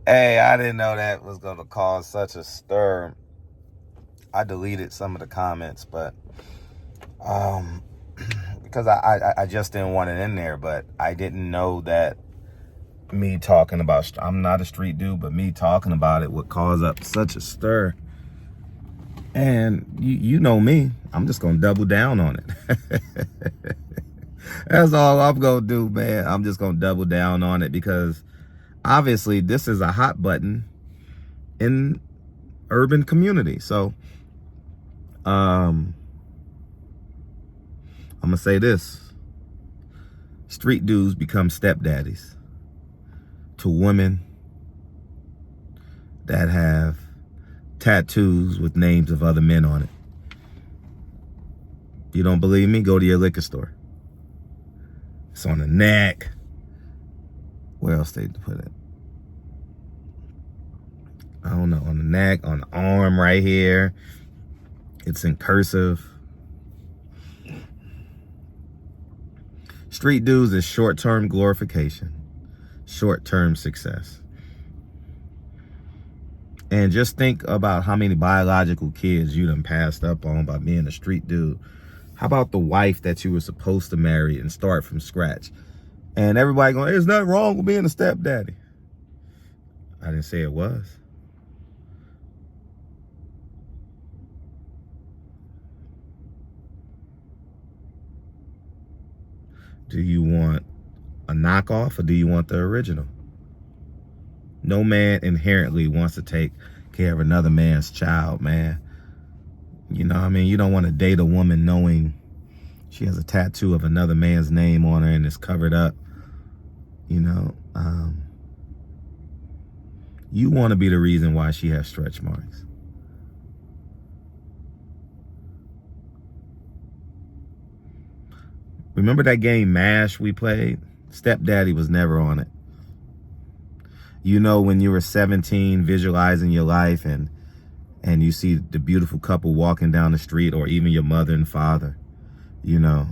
Hey, I didn't know that was going to cause such a stir. I deleted some of the comments, but because I just didn't want it in there, but I didn't know that me talking about, I'm not a street dude, but me talking about it would cause up such a stir. And you know me, I'm just going to double down on it. That's all I'm going to do, man. I'm just going to double down on it because obviously this is a hot button in urban community. So I'm going to say this. Street dudes become stepdaddies to women that have tattoos with names of other men on it. You don't believe me? Go to your liquor store. It's on the neck. Where else they put it? I don't know. On the neck, on the arm right here. It's in cursive. Street dudes is short-term glorification, short-term success. And just think about how many biological kids you done passed up on by being a street dude. How about the wife that you were supposed to marry and start from scratch? And everybody going, hey, there's nothing wrong with being a stepdaddy. I didn't say it was. Do you want a knockoff or do you want the original? No man inherently wants to take care of another man's child, man. You know what I mean? You don't want to date a woman knowing she has a tattoo of another man's name on her and it's covered up. You know, you want to be the reason why she has stretch marks. Remember that game MASH we played? Stepdaddy was never on it. You know, when you were 17, visualizing your life and you see the beautiful couple walking down the street, or even your mother and father, you know,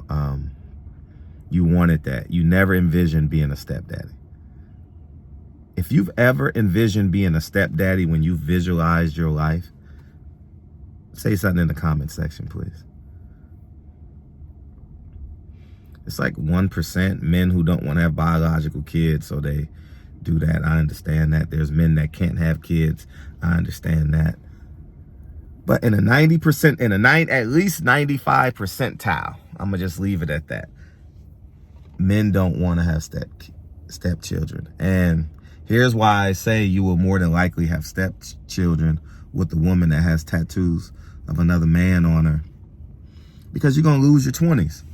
you wanted that. You never envisioned being a stepdaddy. If you've ever envisioned being a stepdaddy when you visualized your life, say something in the comment section, please. It's like 1% men who don't want to have biological kids, so they do that. I understand that. There's men that can't have kids. I understand that. But in a 90%, at least 95 percentile, I'm gonna just leave it at that. Men don't want to have stepchildren. And here's why I say you will more than likely have stepchildren with the woman that has tattoos of another man on her. Because you're gonna lose your 20s.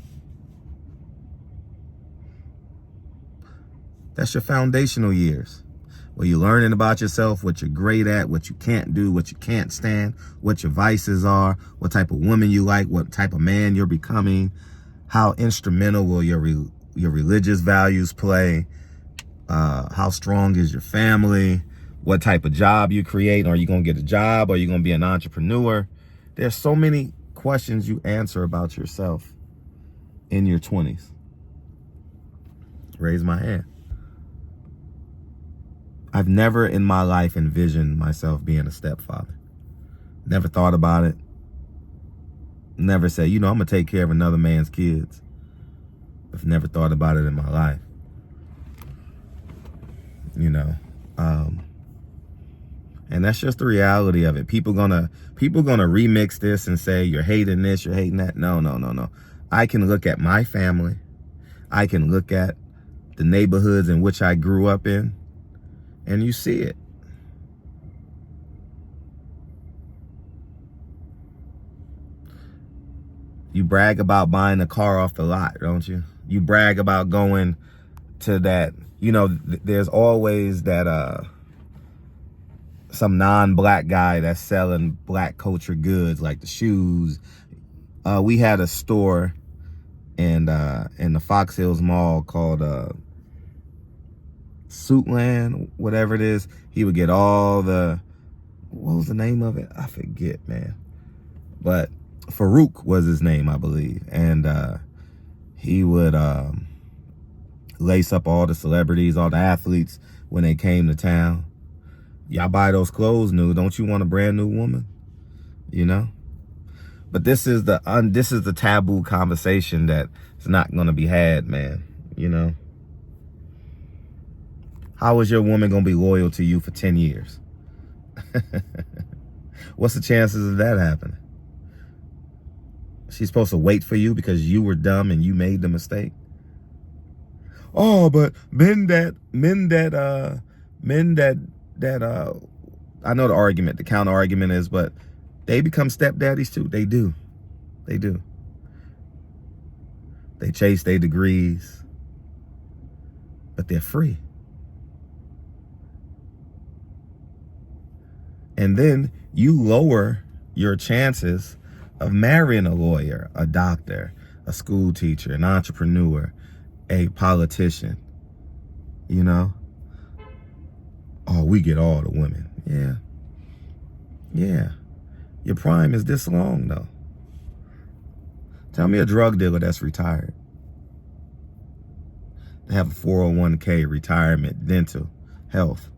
That's your foundational years, where you're learning about yourself, what you're great at, what you can't do, what you can't stand, what your vices are, what type of woman you like, what type of man you're becoming, how instrumental will your religious values play, how strong is your family, what type of job you create. Are you going to get a job? Are you going to be an entrepreneur? There's so many questions you answer about yourself in your 20s. Raise my hand. I've never in my life envisioned myself being a stepfather. Never thought about it. Never said, you know, I'm going to take care of another man's kids. I've never thought about it in my life. You know, and that's just the reality of it. People gonna remix this and say, you're hating this, you're hating that. No. I can look at my family. I can look at the neighborhoods in which I grew up in. And you see it. You brag about buying a car off the lot, don't you? You brag about going to that, you know, there's always that some non-black guy that's selling black culture goods, like the shoes. We had a store in the Fox Hills Mall called Suitland, whatever it is. He would get all the, what was the name of it? I forget, man. But Farouk was his name, I believe. And he would lace up all the celebrities, all the athletes when they came to town. Y'all buy those clothes new. Don't you want a brand new woman? You know? But this is the taboo conversation that is not going to be had, man. You know? How is your woman going to be loyal to you for 10 years? What's the chances of that happening? She's supposed to wait for you because you were dumb and you made the mistake? Oh, but men that I know the argument, the counter argument is, but they become stepdaddies too. They do. They do. They chase their degrees, but they're free. And then you lower your chances of marrying a lawyer, a doctor, a school teacher, an entrepreneur, a politician. You know? Oh, we get all the women. Yeah. Yeah. Your prime is this long, though. Tell me a drug dealer that's retired. They have a 401k, retirement, dental, health,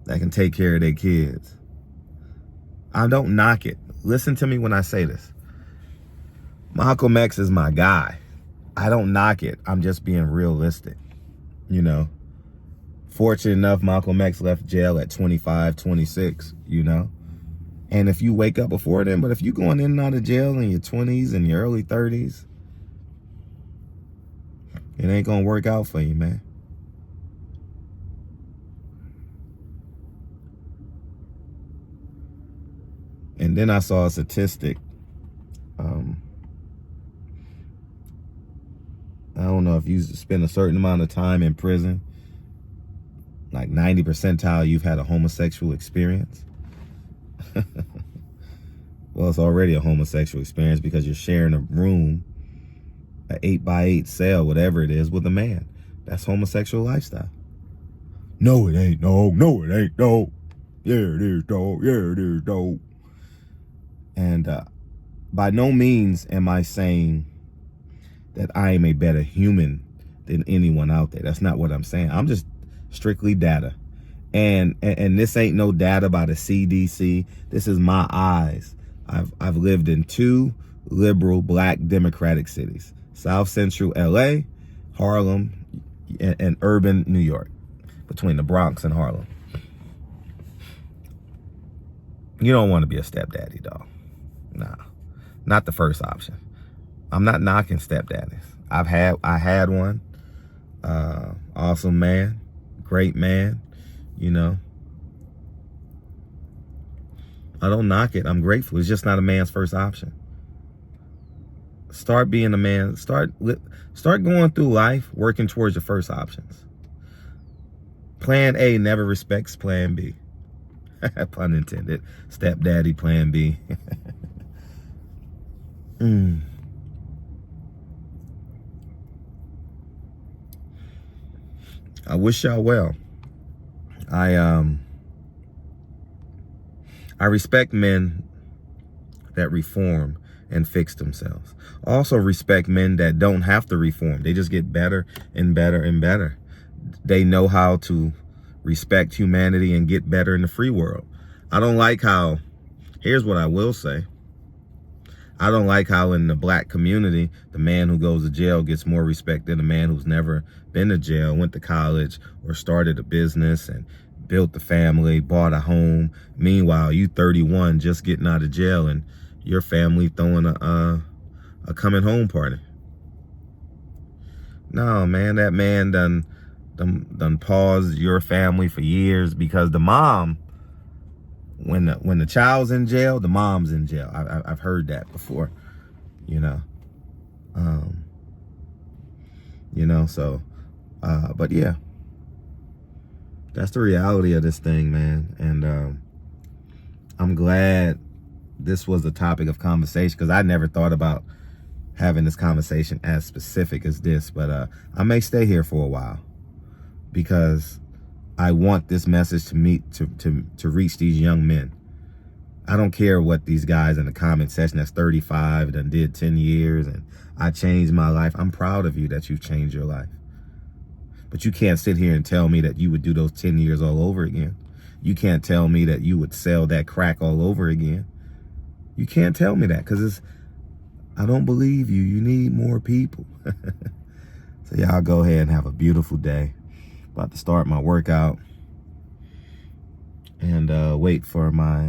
that can take care of their kids. I don't knock it. Listen to me when I say this. Malcolm X is my guy. I don't knock it. I'm just being realistic. You know, fortunate enough, Malcolm X left jail at 25, 26, you know. And if you wake up before then, but if you're going in and out of jail in your 20s and your early 30s, it ain't going to work out for you, man. And then I saw a statistic. I don't know if you spend a certain amount of time in prison, like 90 percentile, you've had a homosexual experience. Well, it's already a homosexual experience because you're sharing a room, an 8x8 cell, whatever it is, with a man. That's homosexual lifestyle. No, it ain't, no. No, it ain't, no. Yeah, it is, no. Yeah, it is, no. And by no means am I saying that I am a better human than anyone out there. That's not what I'm saying. I'm just strictly data. And this ain't no data by the CDC. This is my eyes. I've lived in 2 liberal black democratic cities. South Central LA, Harlem, and urban New York, between the Bronx and Harlem. You don't want to be a stepdaddy, dog. Nah, not the first option. I'm not knocking stepdaddies. I had one. Awesome man, great man, you know. I don't knock it. I'm grateful. It's just not a man's first option. Start being a man. Start going through life working towards your first options. Plan A never respects plan B. Pun intended. Stepdaddy plan B. I wish y'all well. I respect men that reform and fix themselves. I also respect men that don't have to reform. They just get better and better and better. They know how to respect humanity and get better in the free world. I don't like how, here's what I will say. I don't like how in the black community, the man who goes to jail gets more respect than the man who's never been to jail, went to college, or started a business and built a family, bought a home. Meanwhile, you 31 just getting out of jail and your family throwing a coming home party. No, man, that man done paused your family for years because the mom, when the child's in jail, the mom's in jail. I've heard that before, you know. So, but yeah, that's the reality of this thing, man. And I'm glad this was the topic of conversation because I never thought about having this conversation as specific as this, but I may stay here for a while because I want this message to reach these young men. I don't care what these guys in the comment section that's 35 and did 10 years and I changed my life. I'm proud of you that you've changed your life. But you can't sit here and tell me that you would do those 10 years all over again. You can't tell me that you would sell that crack all over again. You can't tell me that, because I don't believe you. You need more people. So y'all go ahead and have a beautiful day. About to start my workout. And wait for my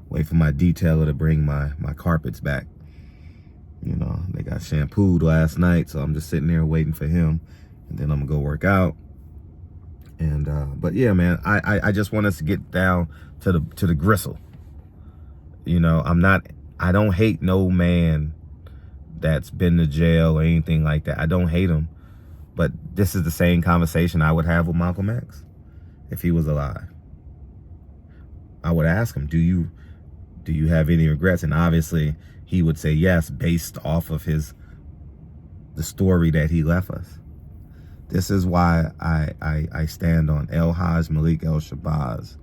detailer to bring my carpets back. You know, they got shampooed last night, so I'm just sitting there waiting for him, and then I'm gonna go work out. And but yeah, man, I just want us to get down to the gristle. You know, I don't hate no man that's been to jail or anything like that. I don't hate him. But this is the same conversation I would have with Malcolm X if he was alive. I would ask him, do you have any regrets? And obviously he would say yes, based off of the story that he left us. This is why I stand on El-Haj Malik El-Shabazz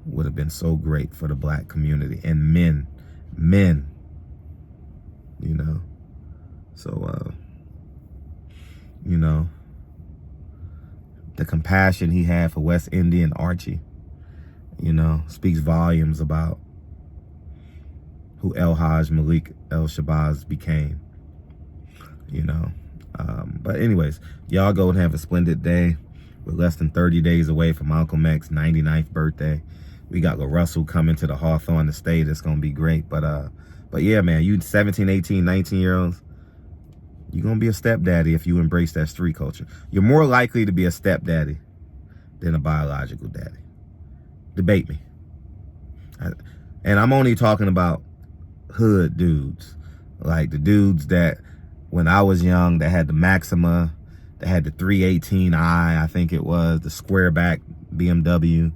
would have been so great for the black community and men, you know. So, you know, the compassion he had for West Indian Archie, you know, speaks volumes about who El-Haj Malik El-Shabazz became, you know. But anyways, y'all go and have a splendid day. We're less than 30 days away from Malcolm X's 99th birthday. We got LaRussell coming to the Hawthorne estate. It's going to be great. But yeah, man, you 17, 18, 19-year-olds, you're going to be a stepdaddy if you embrace that street culture. You're more likely to be a stepdaddy than a biological daddy. Debate me. And I'm only talking about hood dudes. Like the dudes that, when I was young, that had the Maxima, that had the 318i, I think it was, the square back BMW.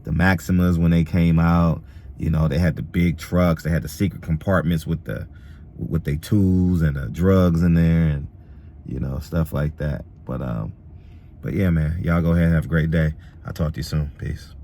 The Maximas, when they came out, you know, they had the big trucks. They had the secret compartments with their tools and the drugs in there, and you know, stuff like that. But yeah, man, y'all go ahead and have a great day. I'll talk to you soon. Peace.